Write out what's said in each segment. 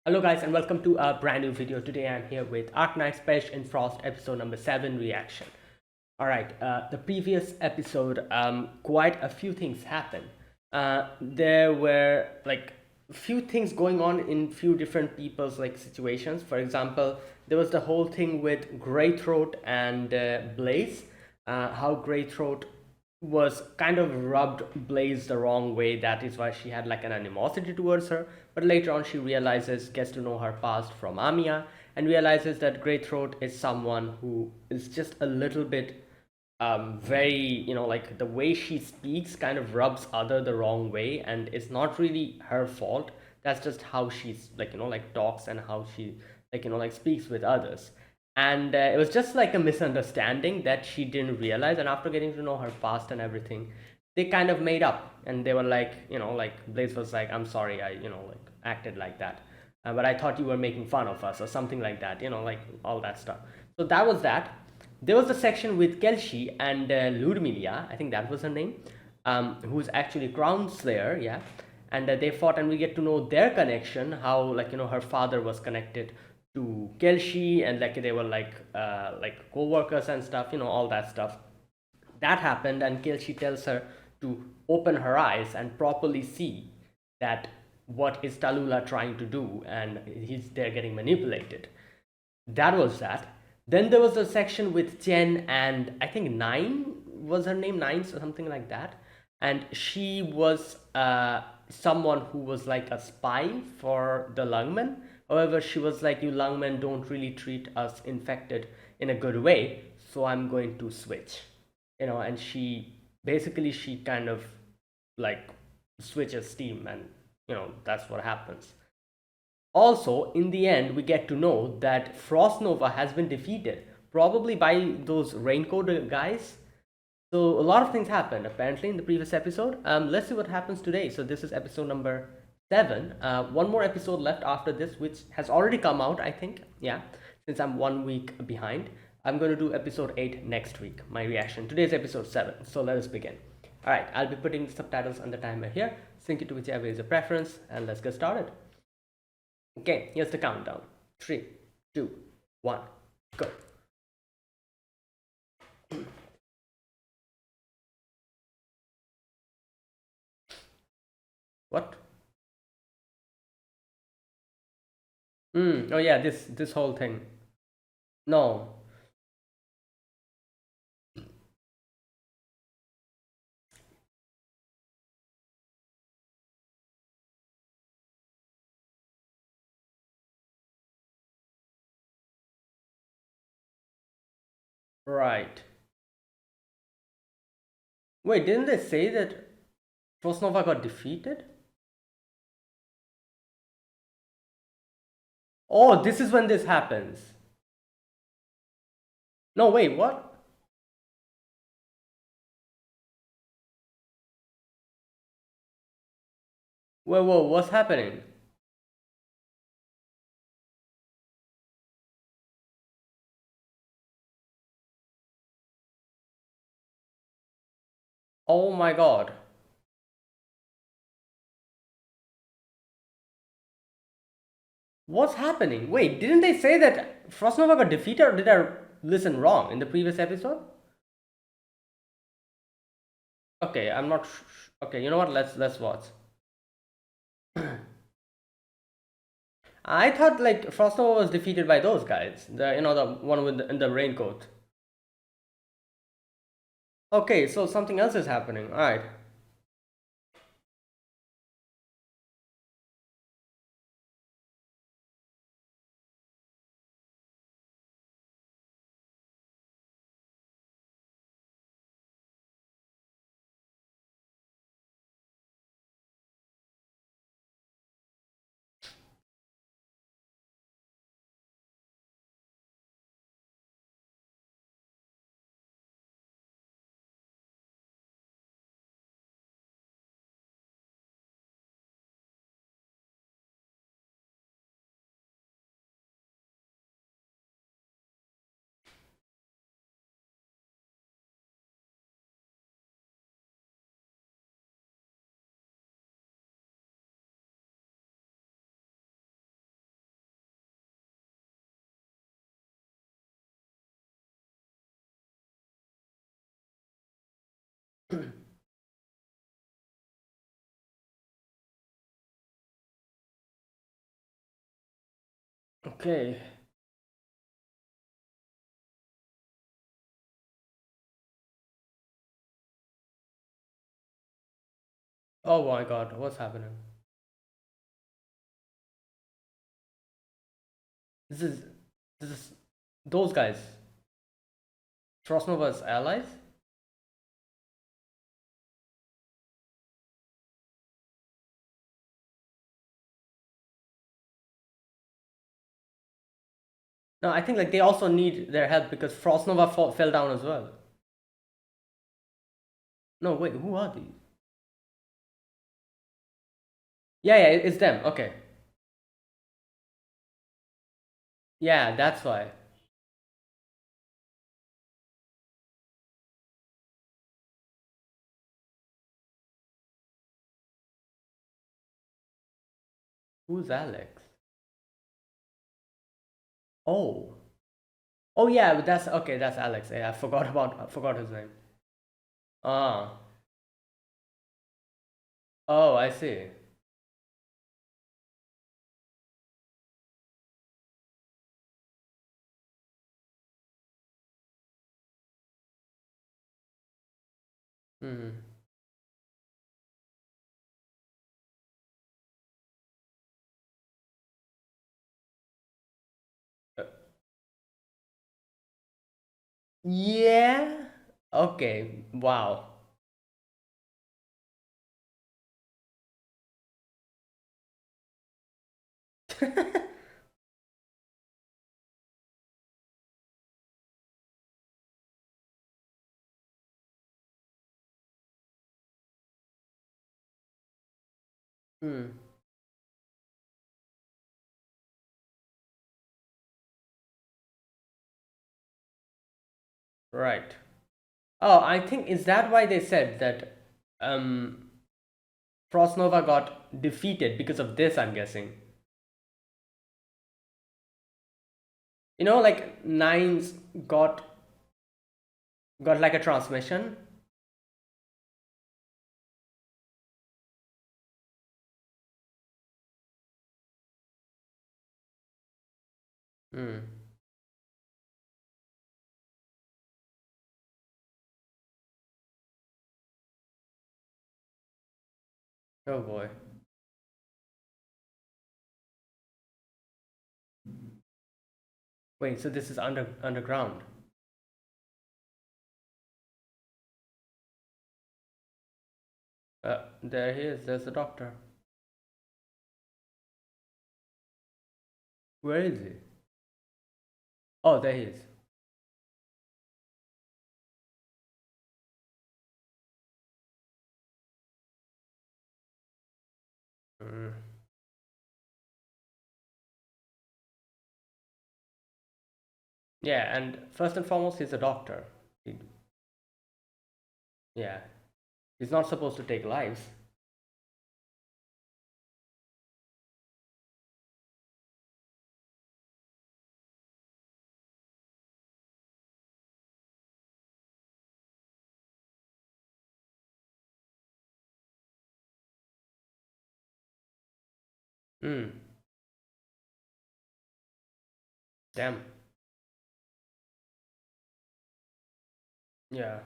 Hello guys and welcome to a brand new video. Today I'm here with Arknights Pest in Frost episode number 7 reaction. Alright, the previous episode, quite a few things happened. There were like a few things going on in few different people's like situations. For example, there was the whole thing with Greythroat and Blaze. How Greythroat was kind of rubbed Blaze the wrong way. That is why she had like an animosity towards her. But later on, she realizes, gets to know her past from Amiya, and realizes that Greythroat is someone who is just a little bit very, like the way she speaks kind of rubs other the wrong way, and it's not really her fault. That's just how she's like, like talks and how she like speaks with others. And it was just like a misunderstanding that she didn't realize. And after getting to know her past and everything, they kind of made up, and they were like, like Blaze was like, I'm sorry, I like acted like that, but I thought you were making fun of us or something like that, like all that stuff. So that was that. There was a section with Kelshi and Ludmilla, I think that was her name, who's actually Crown Slayer, yeah. And they fought, and we get to know their connection, how like her father was connected to Kelshi, and like they were like co-workers and stuff, all that stuff. That happened, and Kelshi tells her to open her eyes and properly see that what is Tallulah trying to do, and they're getting manipulated. That was that. Then there was a section with Chen and I think Nine was her name, Nine or something like that. And she was someone who was like a spy for the Lungmen. However, she was like, you Lungmen don't really treat us infected in a good way, so I'm going to switch. And she basically she kind of like switches steam, and that's what happens. Also, in the end, we get to know that Frost Nova has been defeated, probably by those Raincoat guys. So a lot of things happened apparently in the previous episode. Let's see what happens today. So this is episode number 7. One more episode left after this, which has already come out, I think. Yeah, since I'm 1 week behind. I'm going to do episode 8 next week. My reaction. Today is episode 7. So let us begin. All right, I'll be putting the subtitles on the timer here. Sync it to whichever is your preference, and let's get started. Okay, here's the countdown. 3, 2, 1, go. What? Oh yeah, this whole thing. No. Right. Wait, didn't they say that Frost Nova got defeated? Oh, this is when this happens. No, wait, what? Whoa, what's happening? Oh my god. What's happening? Wait, didn't they say that Frost Nova got defeated, or did I listen wrong in the previous episode? Okay, I'm not okay, you know what? Let's watch. I thought like Frost Nova was defeated by those guys. The one with in the raincoat. Okay, so something else is happening. All right. Okay. Oh my God, what's happening? This is this is those guys. Frostnova's allies? No, I think like they also need their help because Frostnova fell down as well. No, wait, who are these? Yeah, yeah, it's them. Okay. Yeah, that's why. Who's Alex? Oh. Oh yeah, but that's okay, that's Alex. Yeah, I forgot his name. Ah. Oh, I see. Hmm. Uh, yeah. Okay. Wow. Hmm. Right. Oh, I think is that why they said that um Frostnova got defeated because of this, I'm guessing. You know, like Nines got got like a transmission. Hmm. Oh boy. Wait, so this is underground. There he is. There's the doctor. Where is he? Oh, there he is. Mm. Yeah, and first and foremost, he's a doctor. He, yeah, he's not supposed to take lives. Hmm. Damn. Yeah.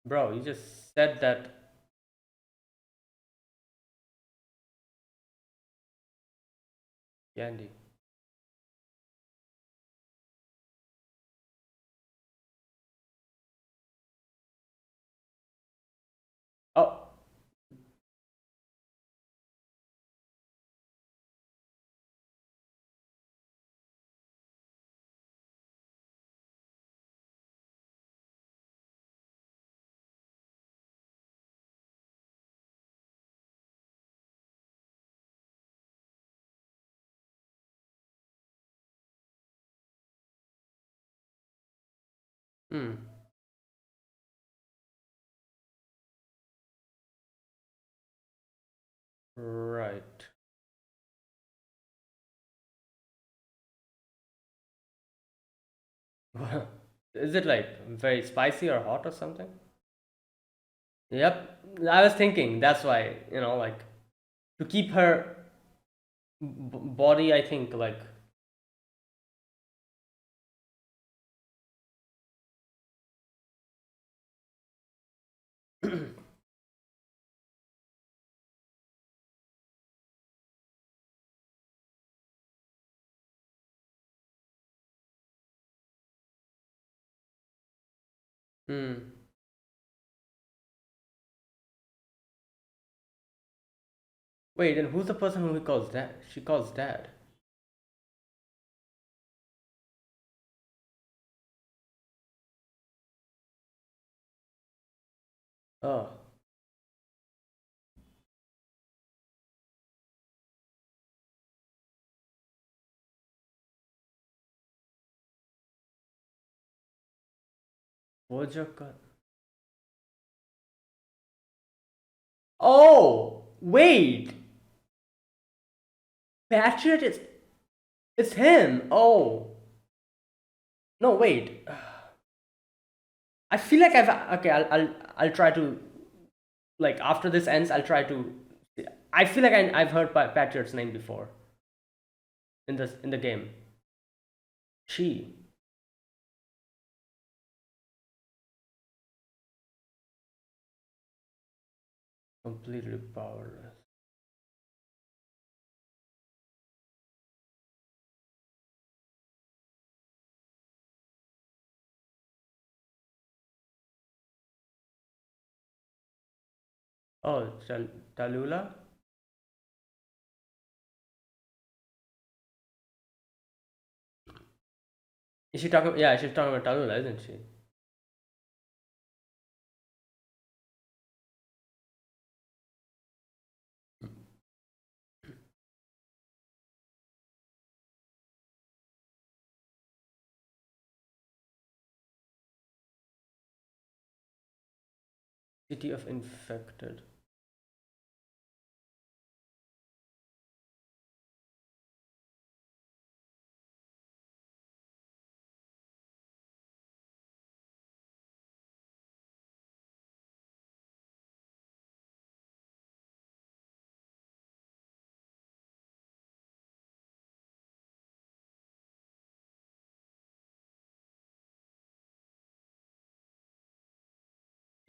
Bro, you just said that. Candy. Oh, Hmm. Right. Is it like very spicy or hot or something? Yep. I was thinking that's why, like to keep her body, I think, like. Hmm. Wait, and who's the person who he calls dad? She calls dad. Oh, Wojaka. Oh, wait. Patriot is it's him. Oh. No, wait. I feel like I've okay, I'll try to like after this ends, I'll try to I feel like I've heard Patriot's name before in the game. She. Completely powerless. Oh, Talula? Is she talking? Yeah, she's talking about Talula, isn't she? City of infected.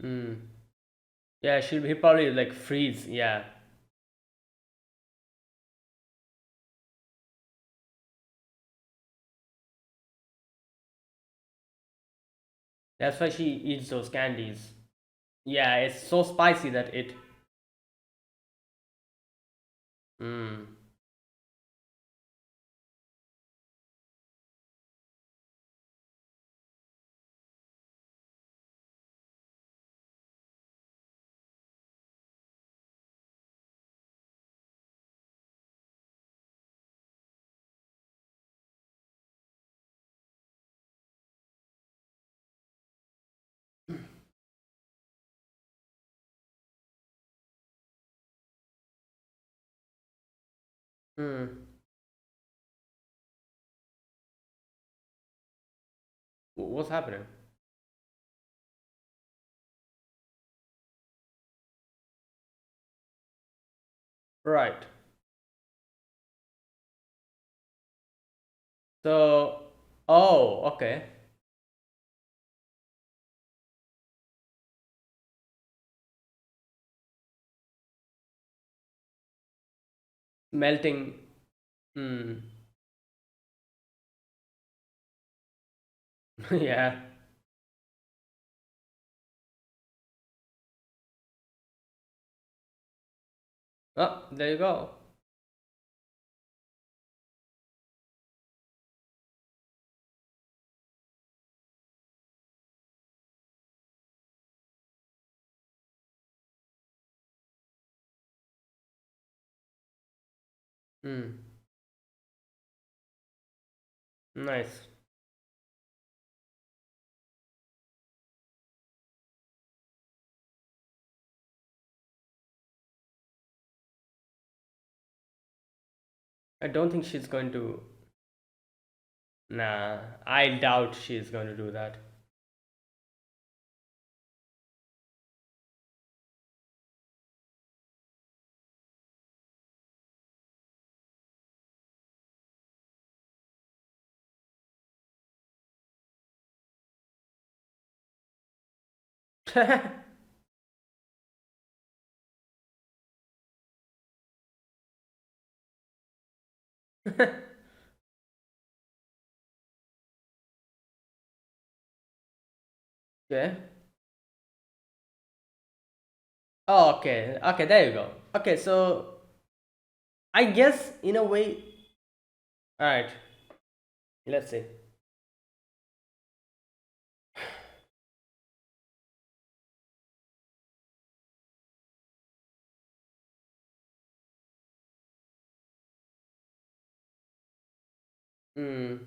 Hmm. Yeah, he probably like freeze. Yeah, that's why she eats those candies. Yeah, it's so spicy that it. Hmm. Hmm. What's happening? Right. So. Oh, okay. Melting. Hmm. Yeah. Oh, there you go. Hmm. Nice. I don't think she's going to. Nah, I doubt she's going to do that. Yeah. Oh, okay. Okay, there you go. Okay, so I guess in a way. All right. Let's see. Hmm.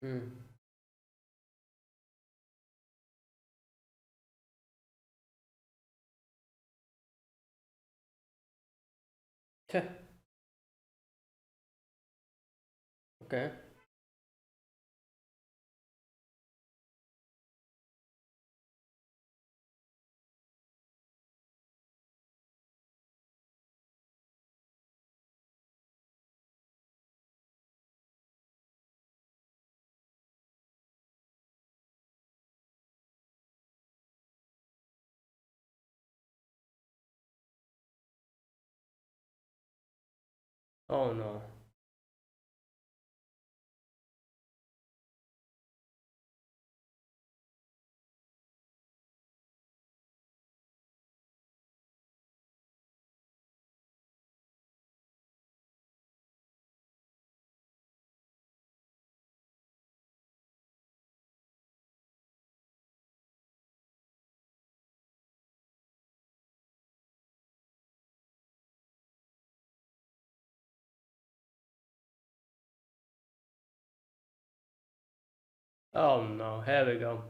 Hmm. Tch, okay. Oh no. Oh no. Here we go.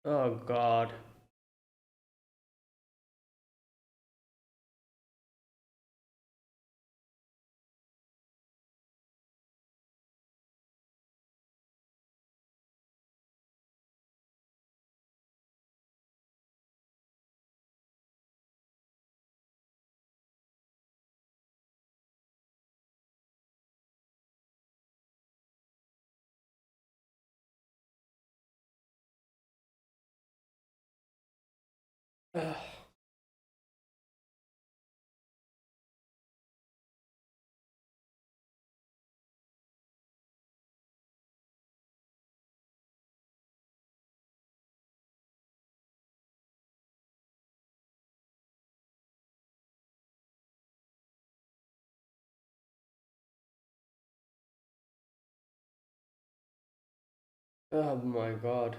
Oh God. Ugh. Oh my God.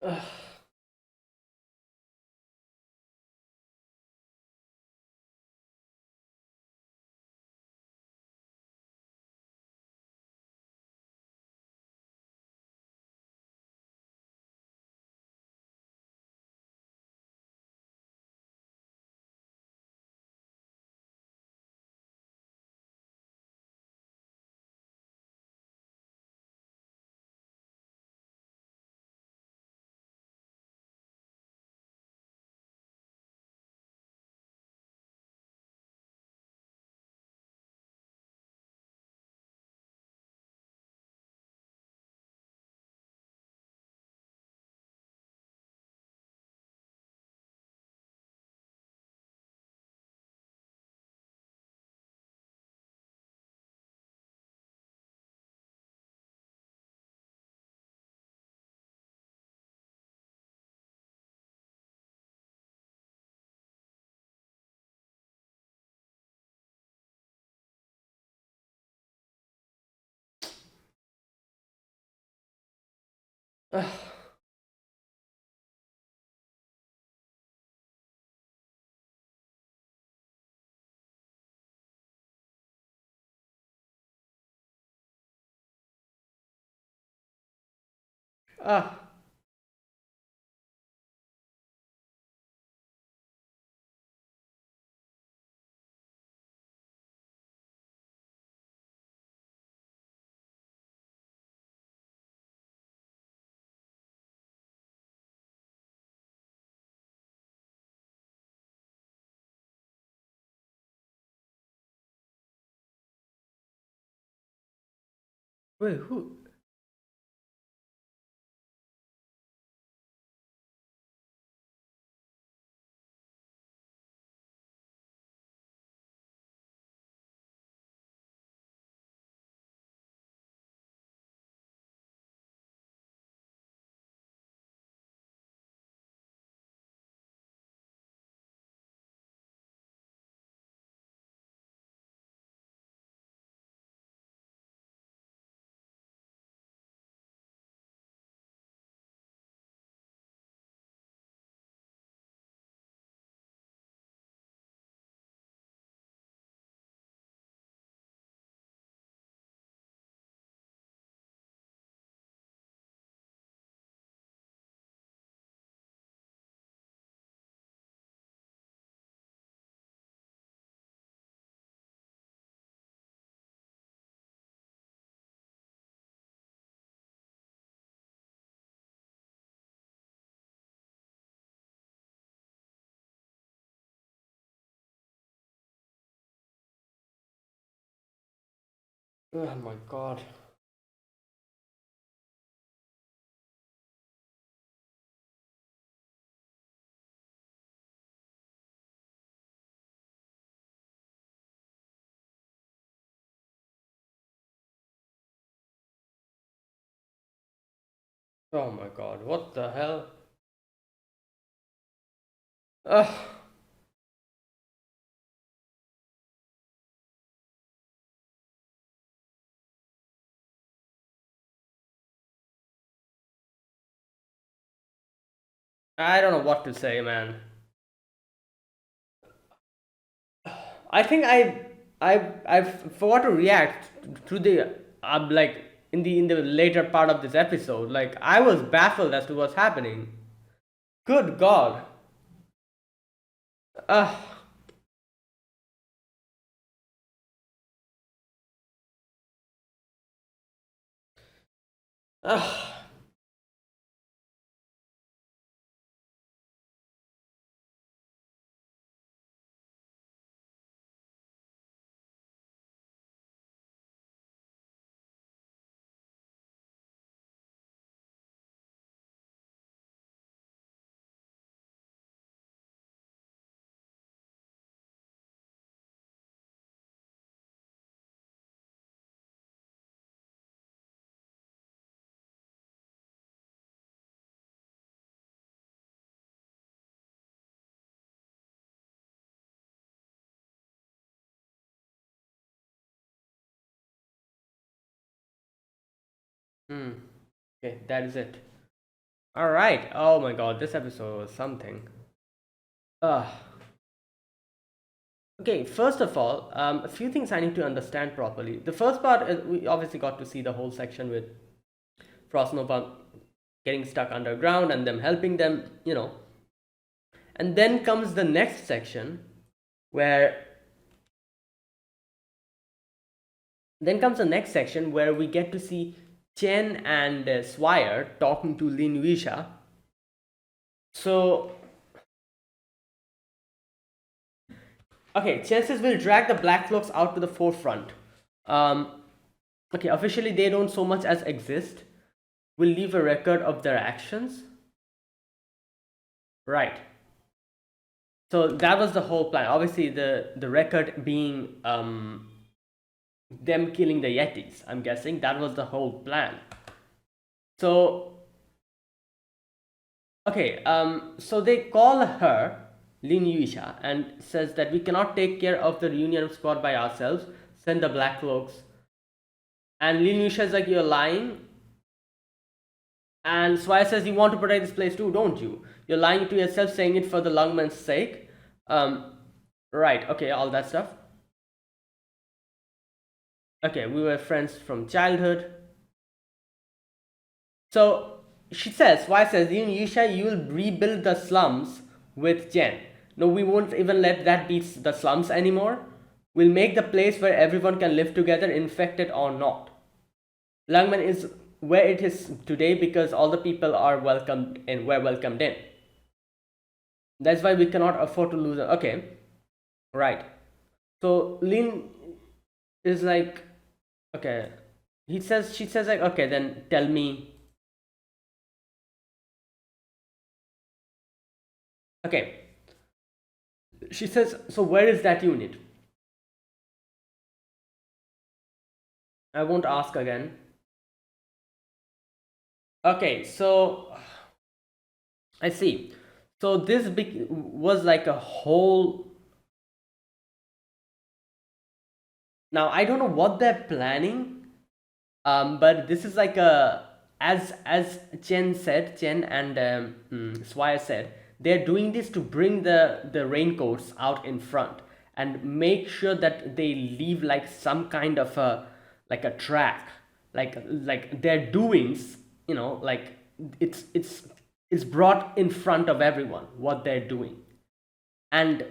Ugh. Ugh. Ah. Wait, who? Oh my god. Oh my god. What the hell? Ugh. I don't know what to say, man. I think I forgot to react to the like in the later part of this episode. Like I was baffled as to what's happening. Good God. Ugh. Ugh. Hmm. Okay, that is it. All right. Oh my god, this episode was something. Uh, okay, first of all, a few things I need to understand properly. The first part is we obviously got to see the whole section with Frost Nova getting stuck underground and them helping them. And then comes the next section where we get to see Chen and Swire talking to Lin Yuisha. So, okay, chances will drag the Black Cloaks out to the forefront. Um, okay, officially they don't so much as exist. Will leave a record of their actions. Right. So that was the whole plan. Obviously, the record being them killing the Yetis. I'm guessing that was the whole plan. So okay, so they call her Lin Yuisha and says that we cannot take care of the reunion squad by ourselves. Send the Black Cloaks. And Lin Yuisha is like, you're lying. And Swire says, you want to protect this place too, don't you? You're lying to yourself, saying it for the Lungman's sake. Right, okay, all that stuff. Okay, we were friends from childhood. So she says, Swire says, in Yisha, you will rebuild the slums with Jen. No, we won't even let that be the slums anymore. We'll make the place where everyone can live together, infected or not. Langman is where it is today because all the people are welcomed and were welcomed in. That's why we cannot afford to lose them. Okay, right. So Lin is like, okay. She says like, okay, then tell me. Okay. She says, so where is that unit? I won't ask again. Okay, so I see. So this was like a whole. Now I don't know what they're planning, but this is like a as Chen and Swire said, they're doing this to bring the raincoats out in front and make sure that they leave like some kind of a track, like their doings, like it's brought in front of everyone what they're doing, and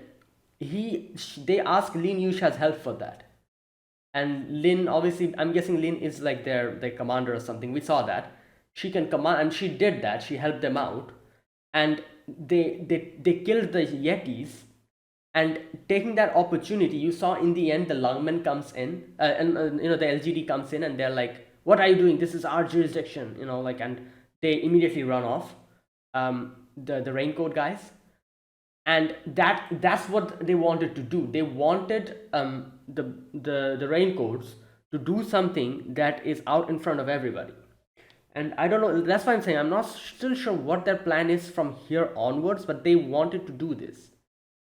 they ask Lin Yusha's help for that. And Lin, obviously, I'm guessing Lin is like their commander or something. We saw that she can command, and she did that. She helped them out, and they killed the Yetis. And taking that opportunity, you saw in the end the Lungman comes in, and the LGD comes in, and they're like, "What are you doing? This is our jurisdiction," like, and they immediately run off. The raincoat guys, and that's what they wanted to do. They wanted the raincoats to do something that is out in front of everybody. And I don't know, that's why I'm saying I'm not still sure what their plan is from here onwards, but they wanted to do this.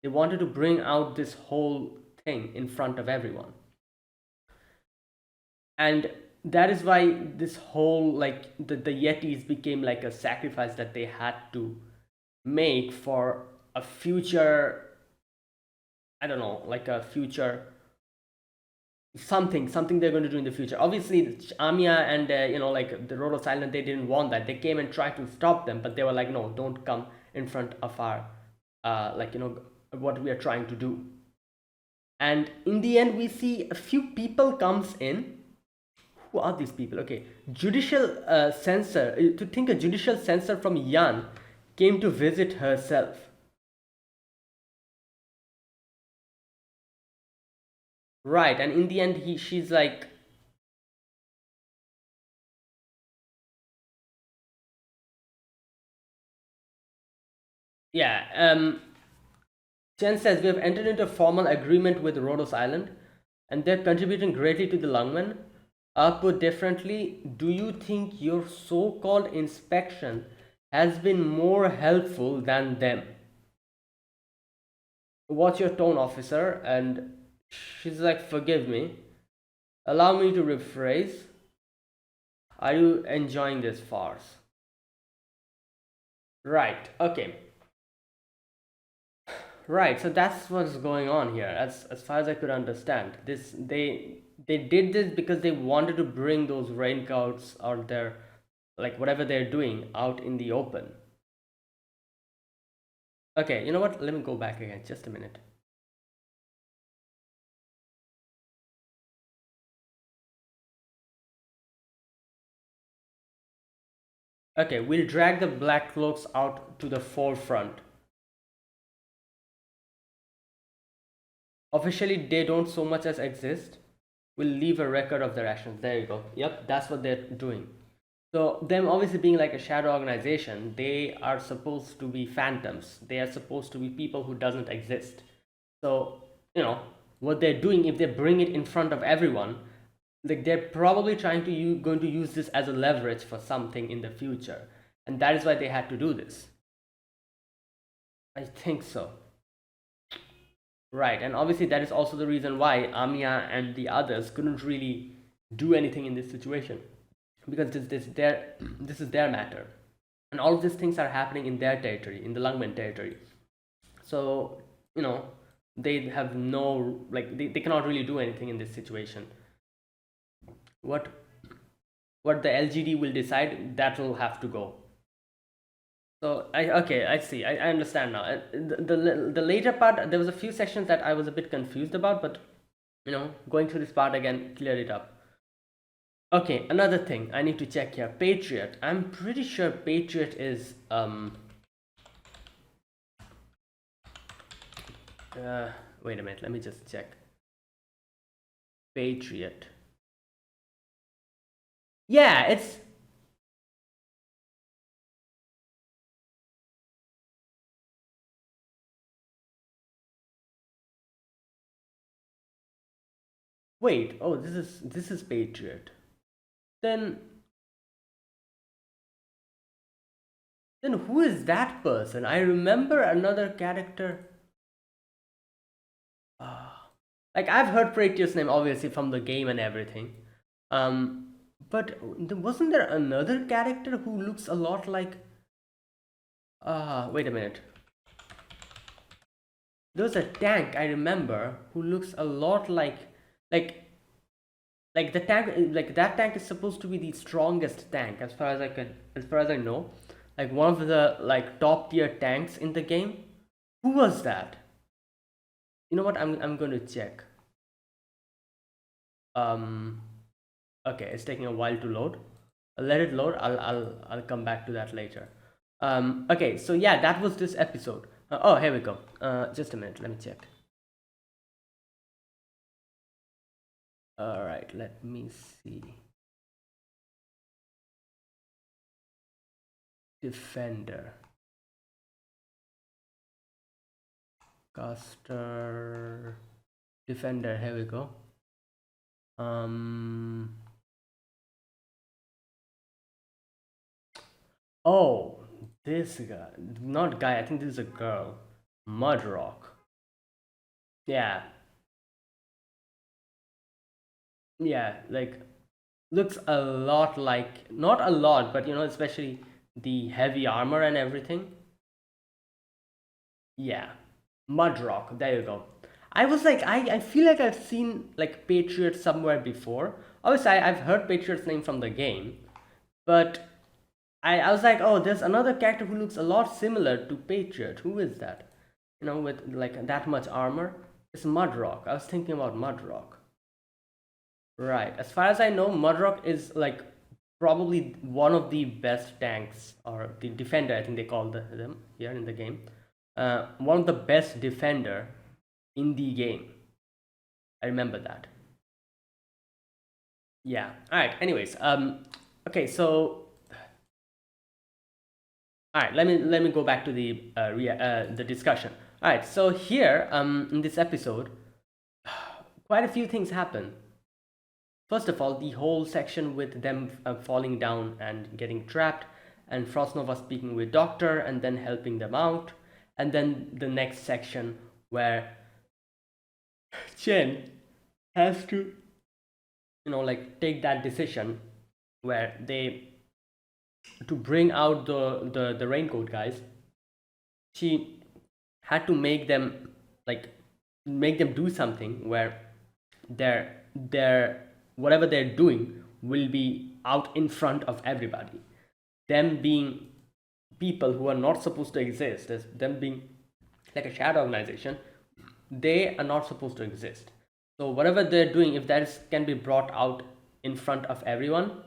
They wanted to bring out this whole thing in front of everyone. And that is why this whole, like, the Yetis became like a sacrifice that they had to make for a future, I don't know, like a future something they're going to do in the future. Obviously Amia and like the Rodos Island, they didn't want that. They came and tried to stop them, but they were like, no, don't come in front of our what we are trying to do. And in the end we see a few people comes in. Who are these people? Okay, judicial censor, to think a judicial censor from Yan came to visit herself. Right, and in the end she's like, yeah, Chen says we have entered into a formal agreement with Rhodos Island, and they're contributing greatly to the Lungmen. Put differently, do you think your so-called inspection has been more helpful than them? What's your tone, officer? And she's like, forgive me. Allow me to rephrase. Are you enjoying this farce? Right. Okay. Right. So that's what's going on here. As far as I could understand, they did this because they wanted to bring those raincoats or their like whatever they're doing out in the open. Okay. You know what? Let me go back again. Just a minute. Okay. We'll drag the black cloaks out to the forefront. Officially, they don't so much as exist. We'll leave a record of their actions. There you go. Yep. That's what they're doing. So them obviously being like a shadow organization, they are supposed to be phantoms. They are supposed to be people who doesn't exist. So, you know, what they're doing if they bring it in front of everyone, like they're probably trying to going to use this as a leverage for something in the future. And that is why they had to do this. I think so. Right. And obviously that is also the reason why Amiya and the others couldn't really do anything in this situation. Because this is their matter. And all of these things are happening in their territory, in the Lungmen territory. So, you know, they have no like they cannot really do anything in this situation. What what the LGD will decide, that will have to go. So I see. I understand now. The later part, there was a few sections that I was a bit confused about, but you know, going through this part again cleared it up. Okay, another thing I need to check here. Patriot. I'm pretty sure Patriot is wait a minute, let me just check. Patriot. Yeah, it's wait. Oh, this is Patriot. Then then who is that person? I remember another character. Like I've heard Patriot's name obviously from the game and everything. Um, but wasn't there another character who looks a lot like? Wait a minute. There's a tank I remember who looks a lot like like the tank like that tank is supposed to be the strongest tank as far as I know. Like one of the like top tier tanks in the game. Who was that? You know what? I'm going to check. Um, okay, it's taking a while to load. Let it load. I'll come back to that later. Okay, so yeah, that was this episode. Oh, here we go. Just a minute. Let me check. All right, let me see. Defender. Caster. Defender. Here we go. Um. Oh, this guy. Not guy. I think this is a girl. Mudrock. Yeah. Yeah. Like looks a lot like, not a lot, but you know, especially the heavy armor and everything. Yeah, Mudrock. There you go. I was like, I feel like I've seen like Patriot somewhere before. Obviously, I've heard Patriot's name from the game, but I was like, oh, there's another character who looks a lot similar to Patriot. Who is that? You know, with like that much armor. It's Mudrock. I was thinking about Mudrock. Right. As far as I know, Mudrock is like probably one of the best tanks, or the defender, I think they call them here in the game. One of the best defender in the game. I remember that. Yeah. All right. Anyways, okay. So, all right. Let me go back to the discussion. All right. So here, in this episode, quite a few things happen. First of all, the whole section with them falling down and getting trapped, and Frostnova speaking with Doctor and then helping them out, and then the next section where Chen has to, you know, like take that decision where they to bring out the raincoat guys, she had to make them like make them do something where their whatever they're doing will be out in front of everybody. Them being people who are not supposed to exist, as them being like a shadow organization, they are not supposed to exist. So whatever they're doing, if that can be brought out in front of everyone,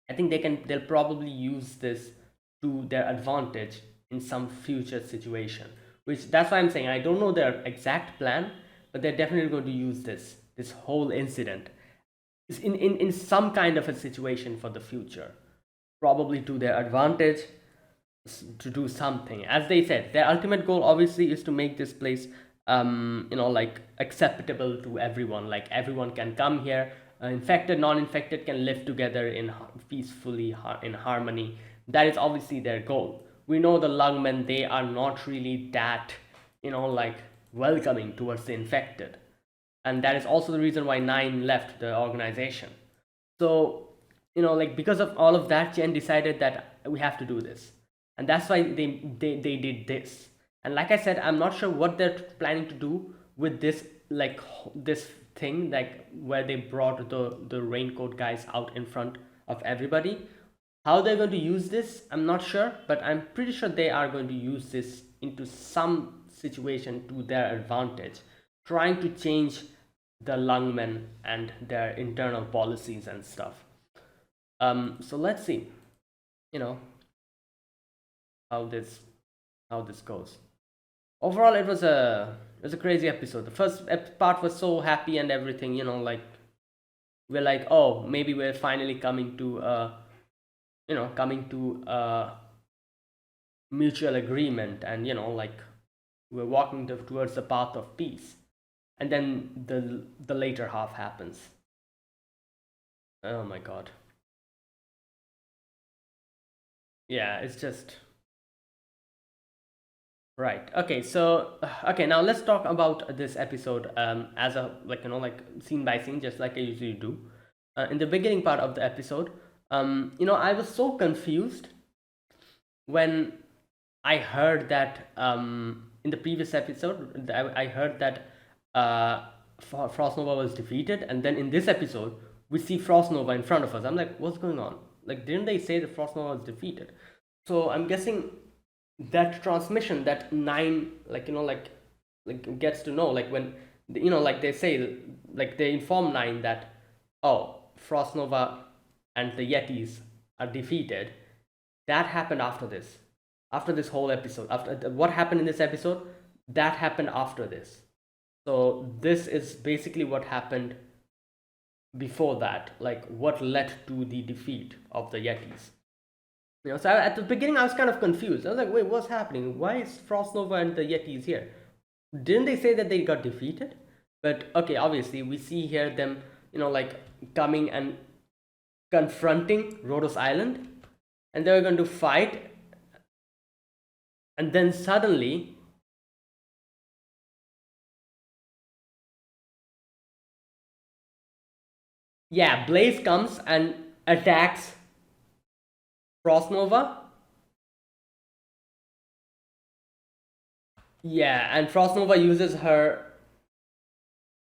I think they'll probably use this to their advantage in some future situation. Which that's why I'm saying I don't know their exact plan, but they're definitely going to use this whole incident in some kind of a situation for the future, probably to their advantage, to do something. As they said, their ultimate goal obviously is to make this place like acceptable to everyone, like everyone can come here, infected, non-infected can live together in peacefully in harmony. That is obviously their goal. We know the lungmen, they are not really that like welcoming towards the infected, and that is also the reason why Nine left the organization. So like because of all of that, Chen decided that we have to do this, and that's why they did this. And like I said, I'm not sure what they're planning to do with this, like this thing, like where they brought the raincoat guys out in front of everybody. How they're going to use this, I'm not sure, but I'm pretty sure they are going to use this into some situation to their advantage, trying to change the lungmen and their internal policies and stuff. So let's see, you know, how this goes. Overall, it was a crazy episode. The first part was so happy and everything, like we're like, oh, maybe we're finally coming to mutual agreement, and like we're walking towards the path of peace. And then the later half happens. Oh my god. Yeah, it's just right. Okay, so okay, now let's talk about this episode as a like like scene by scene, just like I usually do. In the beginning part of the episode, I was so confused when I heard that in the previous episode, I heard that Frost Nova was defeated, and then in this episode, we see Frost Nova in front of us. I'm like, what's going on? Like, didn't they say that Frost Nova was defeated? So I'm guessing that transmission that Nine, like gets to know, like when like they say, like they inform Nine that, oh, Frost Nova and the Yetis are defeated. That happened after this whole episode, after what happened in this episode, that happened after this. So this is basically what happened before that, like what led to the defeat of the Yetis. So at the beginning I was kind of confused. I was like, wait, what's happening? Why is Frost Nova and the Yetis here? Didn't they say that they got defeated? But okay, obviously we see here them like coming and confronting Rhodos Island, and they were going to fight, and then suddenly yeah, Blaze comes and attacks Frost Nova. Yeah, and Frost Nova uses her.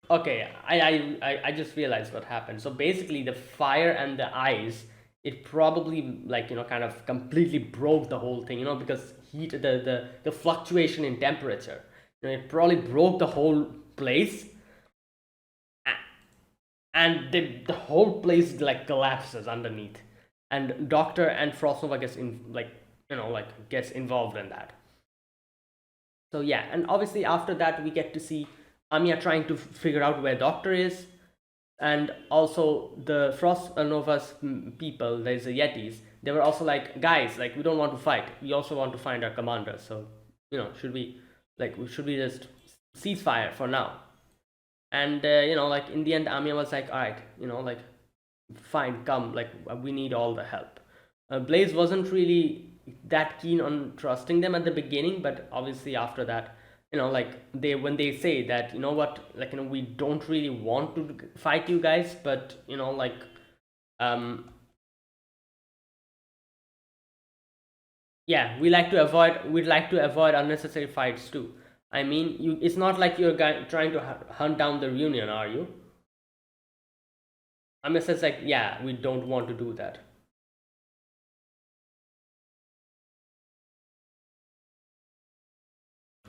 Okay, I just realized what happened. So basically, the fire and the ice, it probably like kind of completely broke the whole thing. Because heat, the fluctuation in temperature, it probably broke the whole place, and the whole place like collapses underneath, and Doctor and Frost Nova gets in like gets involved in that. So yeah, and obviously after that we get to see Amiya trying to figure out where Doctor is, and also the Frost Nova's people, there's the Yetis. They were also like, guys, like we don't want to fight. We also want to find our commander. So should we just cease fire for now? And like in the end, Amiya was like, all right, like fine, come, like we need all the help. Blaze wasn't really that keen on trusting them at the beginning, but obviously after that, like when they say that, what, like we don't really want to fight you guys, but like Yeah, we'd like to avoid unnecessary fights too. I mean, it's not like you're trying to hunt down the reunion, are you? I mean, it's like, yeah, we don't want to do that.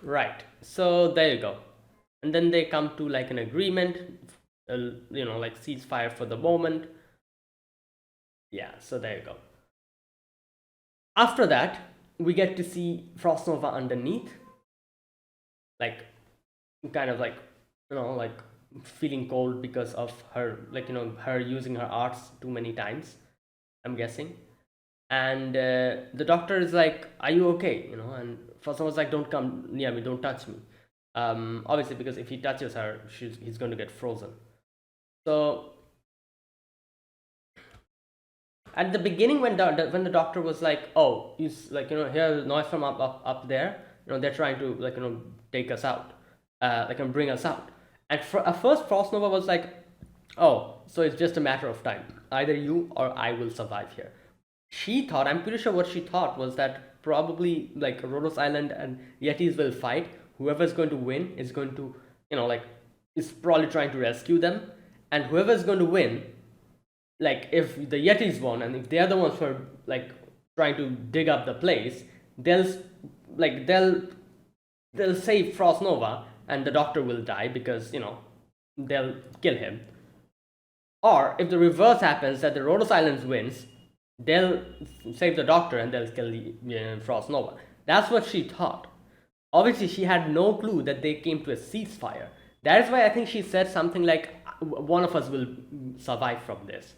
Right. So there you go. And then they come to like an agreement, like ceasefire for the moment. Yeah, so there you go. After that, we get to see Frost Nova underneath, like kind of like, like feeling cold because of her, like, her using her arts too many times, I'm guessing. And the doctor is like, "Are you okay?" And Frost Nova's like, "Don't come near me, don't touch me." Obviously, because if he touches her, he's going to get frozen. So at the beginning, when the doctor was like, "Oh, he's like, hear noise from up there," they're trying to, like, take us out, like, and bring us out. And at first, Frost Nova was like, "Oh, so it's just a matter of time. Either you or I will survive here." She thought, I'm pretty sure what she thought was that probably like Rhodos Island and Yetis will fight. Whoever's going to win is going to, like, is probably trying to rescue them, and whoever's going to win, like if the Yetis won and if they are the ones who are like trying to dig up the place, they'll like they'll save Frost Nova and the doctor will die because they'll kill him. Or if the reverse happens, that the Rhodos Islands wins, they'll save the doctor and they'll kill the Frost Nova. That's what she thought. Obviously, she had no clue that they came to a ceasefire. That is why I think she said something like, "One of us will survive from this,"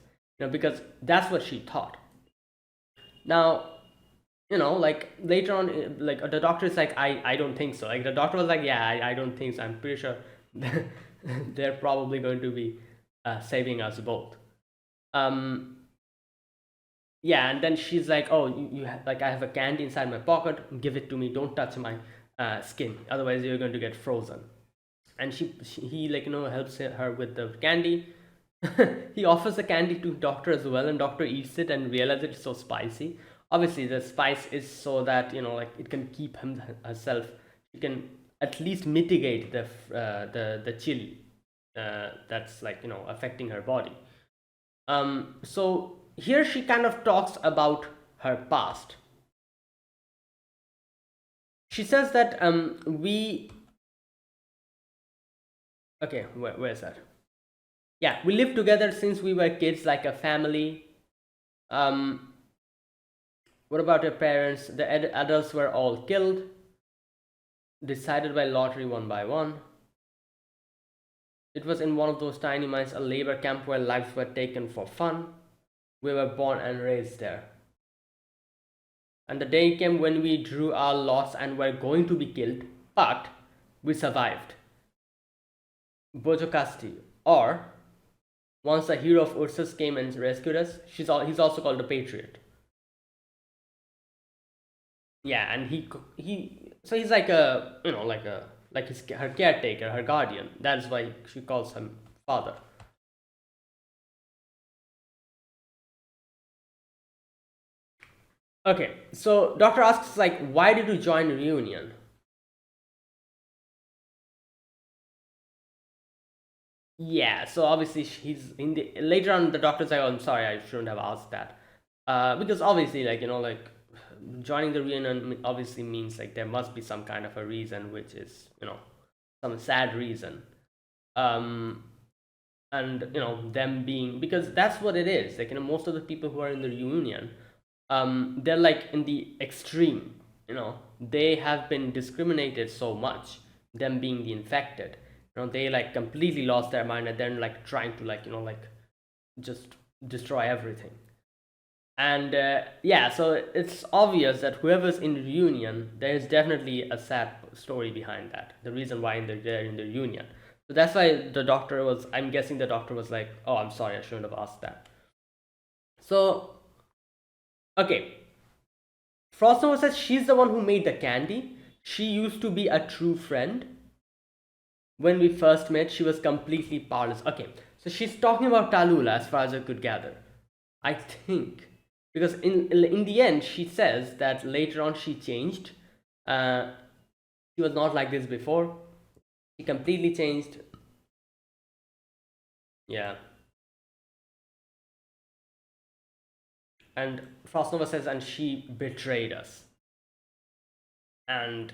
because that's what she thought. Now, like later on, like the doctor is like, I don't think so. Like the doctor was like, "Yeah, I don't think so. I'm pretty sure they're probably going to be saving us both." Um, yeah, and then she's like, "Oh, like, I have a candy inside my pocket, give it to me, don't touch my skin, otherwise you're going to get frozen." And he, like, helps her with the candy. He offers the candy to doctor as well, and doctor eats it and realizes it's so spicy. Obviously the spice is so that, like, it can keep herself, she can at least mitigate the chill that's, like, affecting her body. So here she kind of talks about her past. She says that we okay, where's that? Yeah, we lived together since we were kids, like a family. um what about your parents? The adults were all killed, decided by lottery one by one. It was in one of those tiny mines, a labor camp where lives were taken for fun. We were born and raised there. And the day came when we drew our lots and were going to be killed, but we survived. Bojokasti, or once the hero of Ursus came and rescued us, he's also called the Patriot. Yeah, and so he's like a, like her caretaker, her guardian. That's why she calls him father. Okay, so doctor asks, like, why did you join Reunion? Yeah, so obviously he's in the later on. The doctor's like, "Oh, I'm sorry, I shouldn't have asked that," because obviously, like, like joining the reunion obviously means like there must be some kind of a reason, which is, some sad reason. Um, and them being, because that's what it is. Like, most of the people who are in the reunion, they're like in the extreme. They have been discriminated so much. Them being the infected, they like completely lost their mind and then like trying to, like, like just destroy everything. And yeah, so it's obvious that whoever's in reunion, there is definitely a sad story behind that, the reason why they're in the reunion. So that's why the doctor was, I'm guessing the doctor was like, "Oh, I'm sorry, I shouldn't have asked that." So okay, Frostnova says she's the one who made the candy. She used to be a true friend. When we first met, she was completely powerless. Okay, so she's talking about Talula, as far as I could gather. I think. because in the end she says that later on she changed. uh, she was not like this before. She completely changed. Yeah. And Frostnova says, and she betrayed us. And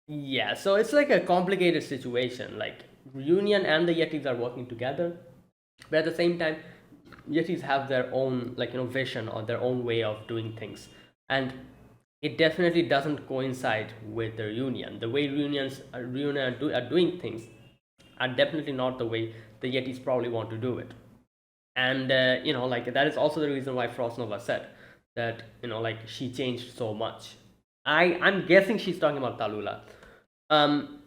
yeah, so it's like a complicated situation. Like Reunion and the Yetis are working together, but at the same time, Yetis have their own, like, vision or their own way of doing things, and it definitely doesn't coincide with the Reunion. The way Reunion are doing things are definitely not the way the Yetis probably want to do it. And like that is also the reason why Frostnova said that, like, she changed so much. I'm guessing she's talking about Talula. um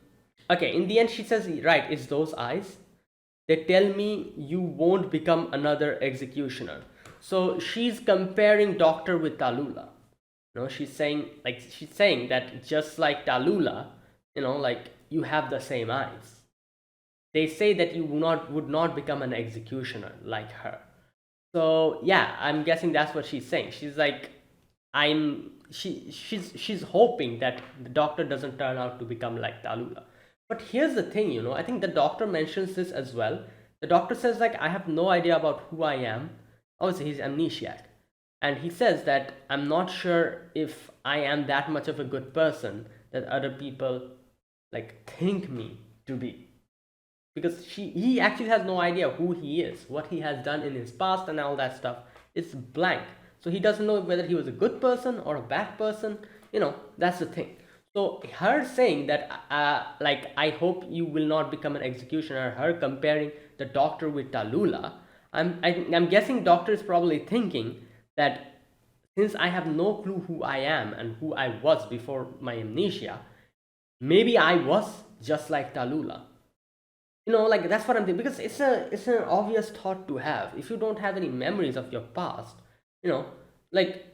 okay, in the end she says, right, it's those eyes. They tell me you won't become another executioner. So she's comparing Doctor with Talula. She's saying that just like Talula, like, you have the same eyes. They say that you would not become an executioner like her. So yeah, I'm guessing that's what she's saying. She's like, she's hoping that the Doctor doesn't turn out to become like Talula. But here's the thing, I think the Doctor mentions this as well. The Doctor says, like, I have no idea about who I am. Obviously he's amnesiac, and he says that I'm not sure if I am that much of a good person that other people, like, think me to be, because he actually has no idea who he is, what he has done in his past, and all that stuff. It's blank. So he doesn't know whether he was a good person or a bad person. That's the thing. So her saying that, like, I hope you will not become an executioner, her comparing the Doctor with Talula, I'm guessing Doctor is probably thinking that since I have no clue who I am and who I was before my amnesia, maybe I was just like Talula. Like, that's what I'm thinking, because it's an obvious thought to have. If you don't have any memories of your past, like,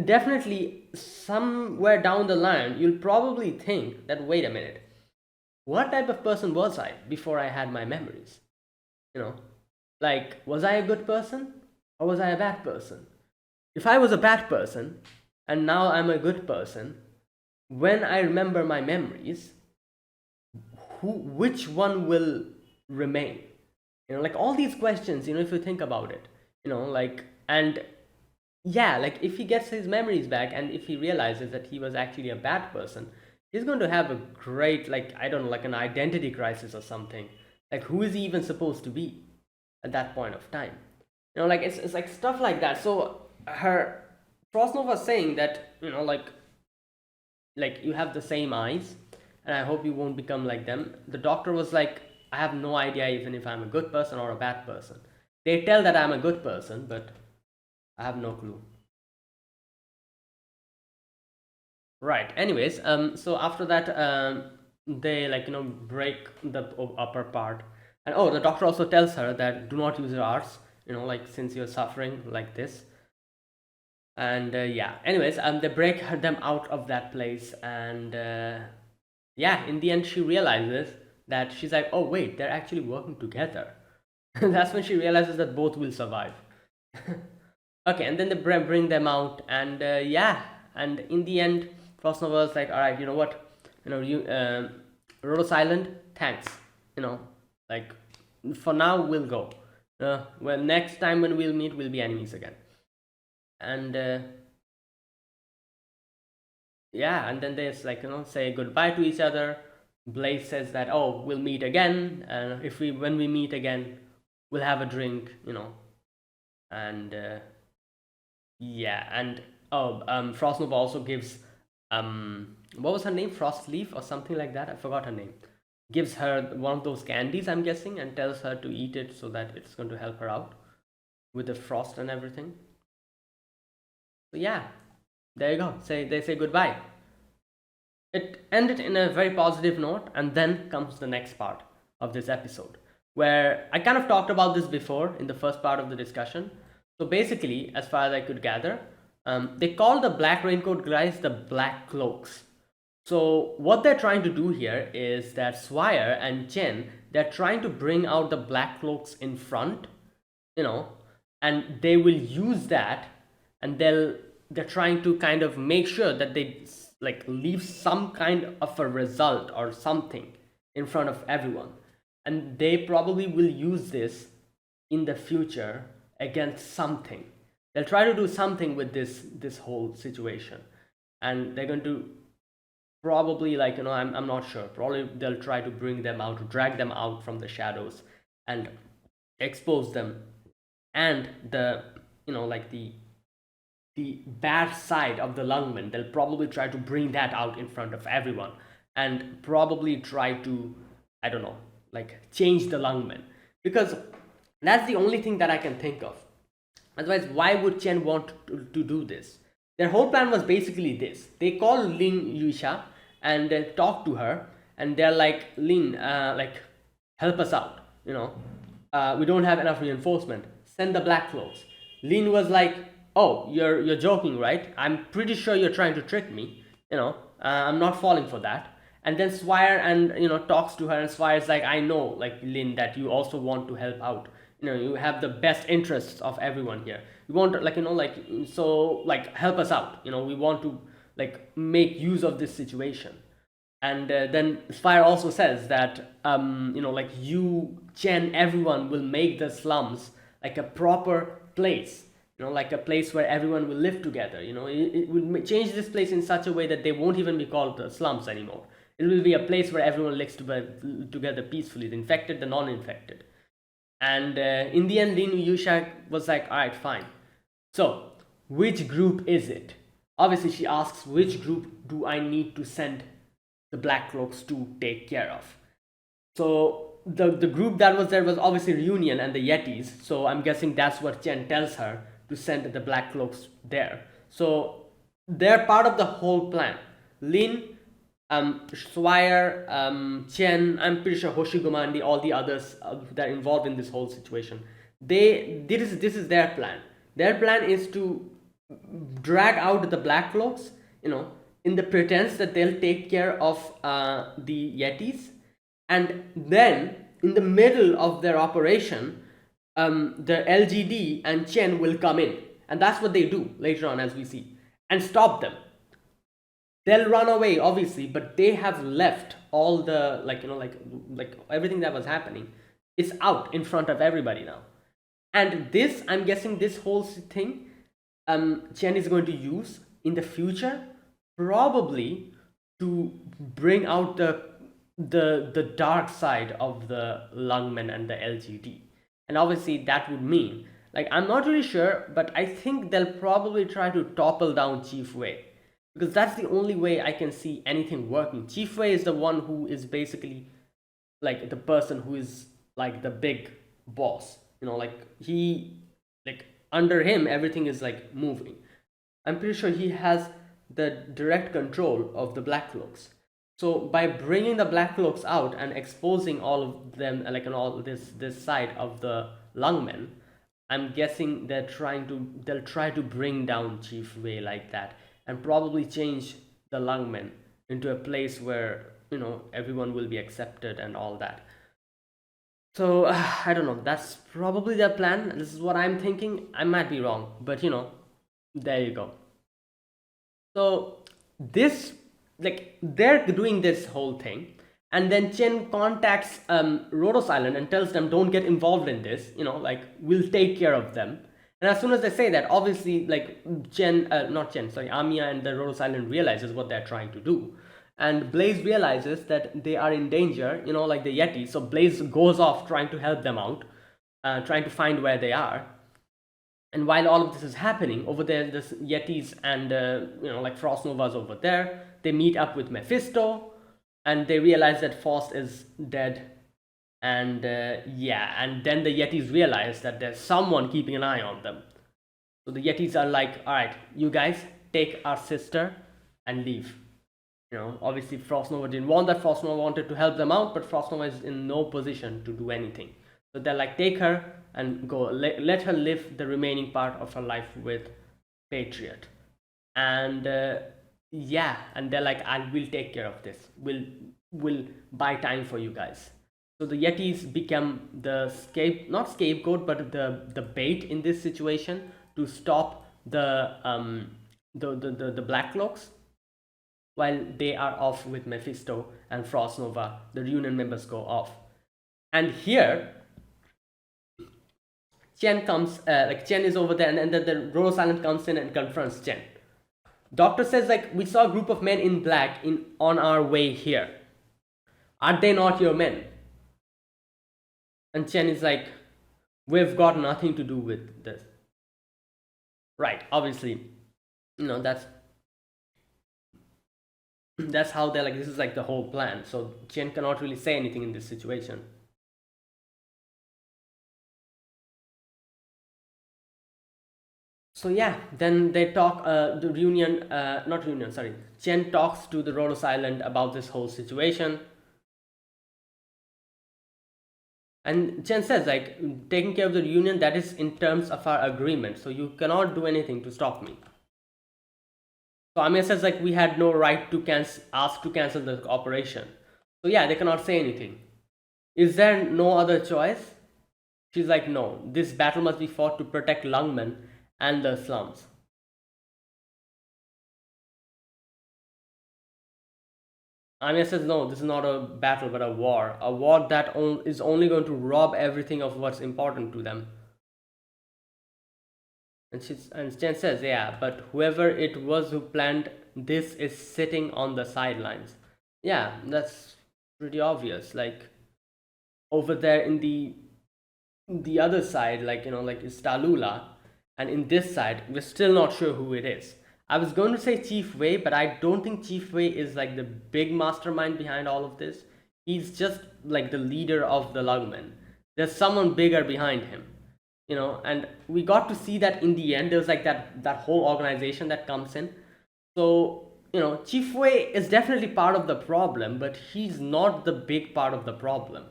definitely somewhere down the line you'll probably think that, wait a minute, what type of person was I before I had my memories? Like, was I a good person or was I a bad person? If I was a bad person and now I'm a good person, when I remember my memories, which one will remain? Like, all these questions, if you think about it, like, and yeah, like, if he gets his memories back and if he realizes that he was actually a bad person, he's going to have a great, like, I don't know, like an identity crisis or something. Like, who is he even supposed to be at that point of time? Like, it's like stuff like that. So her Frostnova saying that, like, you have the same eyes, and I hope you won't become like them. The Doctor was like, I have no idea even if I'm a good person or a bad person. They tell that I'm a good person, but I have no clue. Right. Anyways, so after that, they, like, break the upper part, and oh, the Doctor also tells her that do not use your arts. Like, since you're suffering like this. And yeah. Anyways, they break them out of that place, and yeah, in the end, she realizes that, she's like, oh wait, they're actually working together. That's when she realizes that both will survive. Okay, and then they bring them out, and yeah, and in the end, Frostnova was like, all right, you know what, you Rhodos Island, thanks, like, for now we'll go. Well, next time when we'll meet, we'll be enemies again. And yeah, and then they just, like, say goodbye to each other. Blaze says that, oh, we'll meet again, and when we meet again, we'll have a drink, and yeah, and oh, Frostnova also gives, what was her name, Frostleaf or something like that, I forgot her name, gives her one of those candies, I'm guessing, and tells her to eat it so that it's going to help her out with the frost and everything. So yeah, there you go. They say goodbye. It ended in a very positive note, and then comes the next part of this episode, where I kind of talked about this before in the first part of the discussion. So basically, as far as I could gather, they call the black raincoat guys the Black Cloaks. So what they're trying to do here is that Swire and Jen, they're trying to bring out the Black Cloaks in front, and they will use that and they're trying to kind of make sure that they like leave some kind of a result or something in front of everyone, and they probably will use this in the future against something. They'll try to do something with this whole situation, and they're going to probably, like, I'm not sure, probably they'll try to bring them out, drag them out from the shadows and expose them, and the like the bad side of the Lungmen, they'll probably try to bring that out in front of everyone, and probably try to, I don't know, like change the Lungmen, because that's the only thing that I can think of. Otherwise, why would Chen want to do this? Their whole plan was basically this: they call Lin Yuisha and talk to her, and they're like, Lin, like, help us out, we don't have enough reinforcement, send the Black Cloaks. Lin was like, oh, you're joking, right? I'm pretty sure you're trying to trick me, I'm not falling for that. And then Swire and talks to her, and Swire's like, I know, like, Lin, that you also want to help out, you have the best interests of everyone here, you want, like, so, like, help us out, we want to, like, make use of this situation. And then Spire also says that like, you, Chen, everyone will make the slums like a proper place, like a place where everyone will live together. It will change this place in such a way that they won't even be called the slums anymore. It will be a place where everyone lives together peacefully, the infected, the non-infected. And in the end, Lin Yushak was like, all right, fine. So, which group is it? Obviously, she asks, which group do I need to send the Black Cloaks to take care of? So, the group that was there was obviously Reunion and the Yetis. So, I'm guessing that's what Chen tells her, to send the Black Cloaks there. So, they're part of the whole plan. Lin, Swire, Chen, I'm pretty sure Hoshiguma and all the others that are involved in this whole situation. This is their plan. Their plan is to drag out the Black Cloaks, in the pretense that they'll take care of the Yetis, and then in the middle of their operation, the LGD and Chen will come in, and that's what they do later on, as we see, and stop them. They'll run away, obviously, but they have left all the, like everything that was happening is out in front of everybody now. And this, I'm guessing, this whole thing, Chen is going to use in the future, probably to bring out the dark side of the Lungmen and the LGD. And obviously that would mean, like, I'm not really sure, but I think they'll probably try to topple down Chief Wei, because that's the only way I can see anything working. Chief Wei is the one who is basically like the person who is like the big boss, like under him everything is like moving. I'm pretty sure he has the direct control of the Black Cloaks. So by bringing the Black Cloaks out and exposing all of them, like, all this side of the Lungmen, I'm guessing they'll try to bring down Chief Wei like that, and probably change the Lungmen into a place where everyone will be accepted and all that. So I don't know, that's probably their plan. This is what I'm thinking. I might be wrong, but there you go. So this, like, they're doing this whole thing, and then Chen contacts Rhodos Island and tells them, don't get involved in this, like, we'll take care of them. And as soon as they say that, obviously, like, Amiya and the Rhodos Island realizes what they're trying to do. And Blaze realizes that they are in danger, like the Yeti. So Blaze goes off trying to help them out, trying to find where they are. And while all of this is happening, over there, the Yetis and, like, Frost Nova's over there, they meet up with Mephisto, and they realize that Faust is dead. And and then the Yetis realize that there's someone keeping an eye on them. So the Yetis are like, all right, you guys take our sister and leave. Obviously Frost Nova didn't want that. Frost Nova wanted to help them out, but Frost Nova is in no position to do anything. So they're like, take her and go. Let her live the remaining part of her life with Patriot. And and they're like, we'll take care of this. We'll buy time for you guys. So the Yetis become the not scapegoat, but the bait in this situation to stop the Black Cloaks while they are off with Mephisto and Frost Nova. The reunion members go off, and here Chen comes, Chen is over there, and then the Rose Island comes in and confronts Chen. Doctor says, like, we saw a group of men in black on our way here. Are they not your men? And Chen is like, we've got nothing to do with this. Right, obviously, that's how they're like, this is like the whole plan. So Chen cannot really say anything in this situation. So yeah, then they talk, the reunion, not reunion, sorry. Chen talks to the Rhodos Island about this whole situation. And Chen says, like, taking care of the reunion, that is in terms of our agreement. So you cannot do anything to stop me. So Amir says, like, we had no right to ask to cancel the operation. So yeah, they cannot say anything. Is there no other choice? She's like, no, this battle must be fought to protect Lungmen and the slums. Anya says, no, this is not a battle but a war. A war that is only going to rob everything of what's important to them. And Chen says, yeah, but whoever it was who planned this is sitting on the sidelines. Yeah, that's pretty obvious. Like, over there in the other side, like, like is Tallulah, and in this side we're still not sure who it is. I was going to say Chief Wei, but I don't think Chief Wei is like the big mastermind behind all of this. He's just like the leader of the Lungmen. There's someone bigger behind him, and we got to see that in the end. There's like that whole organization that comes in. So Chief Wei is definitely part of the problem, but he's not the big part of the problem.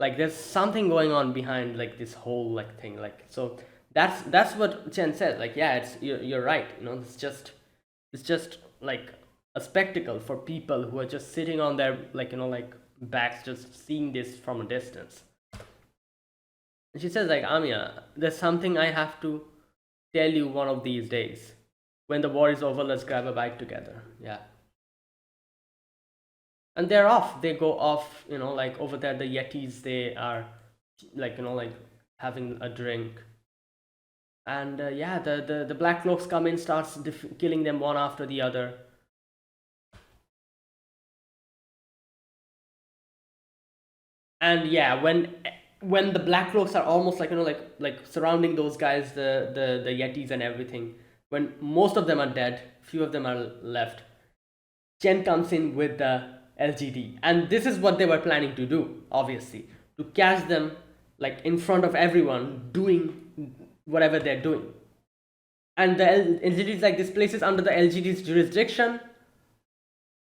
Like there's something going on behind like this whole like thing. Like, so that's what Chen says. Like, yeah, you're right. It's just like a spectacle for people who are just sitting on their like backs, just seeing this from a distance. And she says, like, Amia, there's something I have to tell you one of these days. When the war is over, let's grab a bite together. Yeah. And they're off. They go off. Like over there, the Yetis, they are like like having a drink. And yeah, the Black Cloaks come in, starts killing them one after the other. And yeah, when the Black Cloaks are almost like like surrounding those guys, the Yetis and everything, when most of them are dead, few of them are left, Chen comes in with the LGD, and this is what they were planning to do, obviously, to catch them like in front of everyone doing whatever they're doing. And the LGD is like, this place is under the LGD's jurisdiction.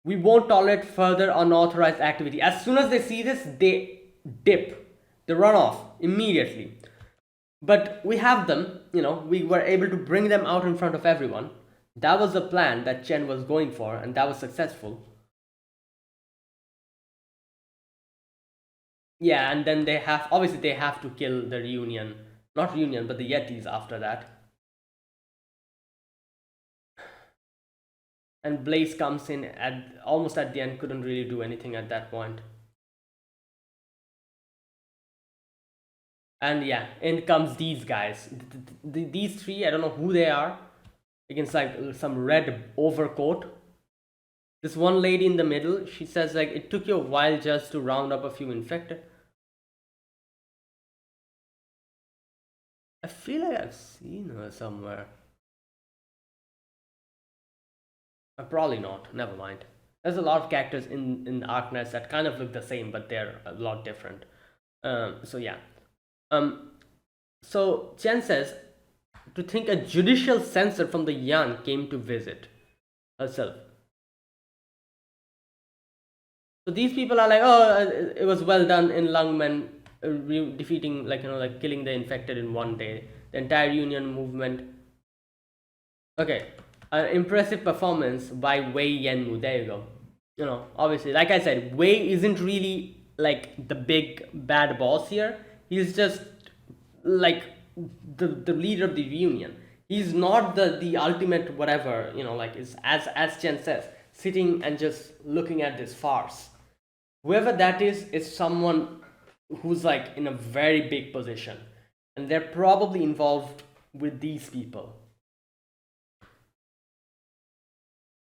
We won't tolerate further unauthorized activity. As soon as they see this, they dip, they run off immediately. But we have them, we were able to bring them out in front of everyone. That was the plan that Chen was going for, and that was successful. Yeah, and then they have to kill the reunion, not reunion, but the Yetis after that. And Blaze comes in almost at the end, couldn't really do anything at that point. And yeah, in comes these guys. These three, I don't know who they are. Against like some red overcoat. This one lady in the middle, she says like, it took you a while just to round up a few infected. I feel like I've seen her somewhere. Probably not. Never mind. There's a lot of characters in Arknights that kind of look the same, but they're a lot different. So yeah. So Chen says, to think a judicial censor from the Yan came to visit herself. So these people are like, oh, it was well done in Lungmen, defeating like killing the infected in one day. The entire Union movement. Okay, an impressive performance by Wei Yanmu. There you go. Obviously, like I said, Wei isn't really like the big bad boss here. He's just like the leader of the reunion. He's not the ultimate whatever, like is as Chen says, sitting and just looking at this farce. Whoever that is someone who's like in a very big position, and they're probably involved with these people.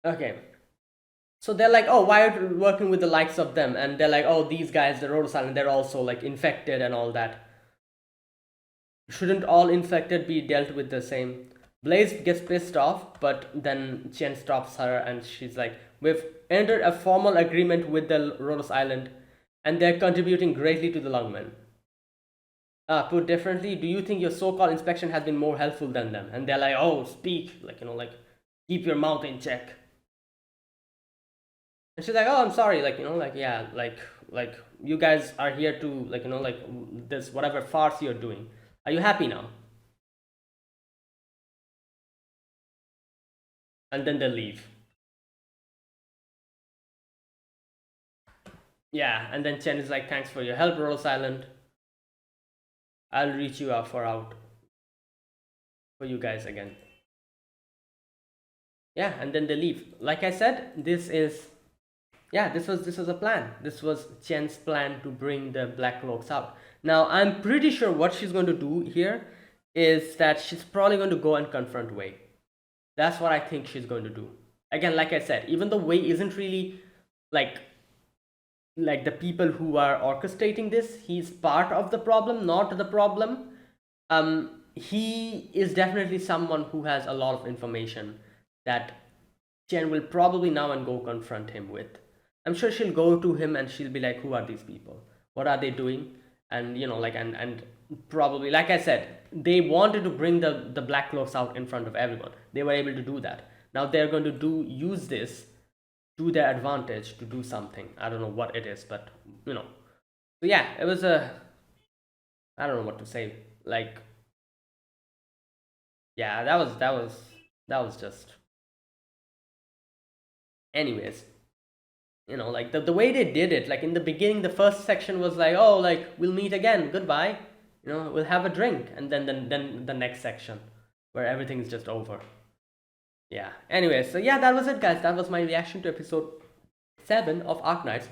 Okay. So they're like, oh, why are you working with the likes of them? And they're like, oh, these guys, the Rhodos Island, they're also like infected and all that. Shouldn't all infected be dealt with the same? Blaze gets pissed off, but then Chen stops her and she's like, we've entered a formal agreement with the Rhodos Island and they're contributing greatly to the Lungmen. Put differently, do you think your so-called inspection has been more helpful than them? And they're like, oh, speak, like keep your mouth in check. And she's like, oh, I'm sorry, yeah, like you guys are here to this whatever farce you're doing. Are you happy now? And then they leave. Yeah, and then Chen is like, thanks for your help, Rhodos Island. I'll reach you out for you guys again. Yeah, and then they leave. Like I said, this was a plan. This was Chen's plan to bring the Black Cloaks out. Now I'm pretty sure what she's going to do here is that she's probably going to go and confront Wei. That's what I think she's going to do. Again, like I said, even though Wei isn't really like the people who are orchestrating this, he's part of the problem, not the problem. He is definitely someone who has a lot of information that Chen will probably now and go confront him with. I'm sure she'll go to him and she'll be like, who are these people? What are they doing? And and probably, like I said, they wanted to bring the Black Cloaks out in front of everyone. They were able to do that. Now they're going to use this to their advantage to do something. I don't know what it is, but So yeah, it was I don't know what to say. Like, yeah, that was just. Anyways, like the way they did it, like in the beginning, the first section was like, oh, like we'll meet again, goodbye. We'll have a drink, and then the next section where everything's just over. Yeah. Anyway, so yeah, that was it, guys. That was my reaction to episode 7 of Arknights,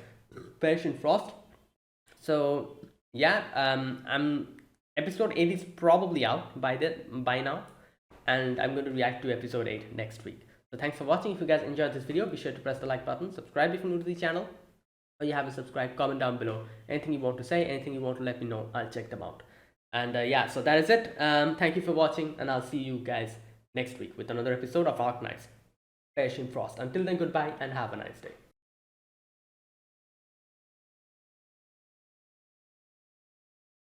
Perish in Frost. So yeah, episode 8 is probably out by now, and I'm going to react to episode 8 next week. So thanks for watching. If you guys enjoyed this video, be sure to press the like button, subscribe if you're new to the channel, or you haven't subscribed, comment down below. Anything you want to say, anything you want to let me know, I'll check them out. And yeah, so that is it. Thank you for watching, and I'll see you guys next week with another episode of Arknights, Perish in Frost. Until then, goodbye and have a nice day.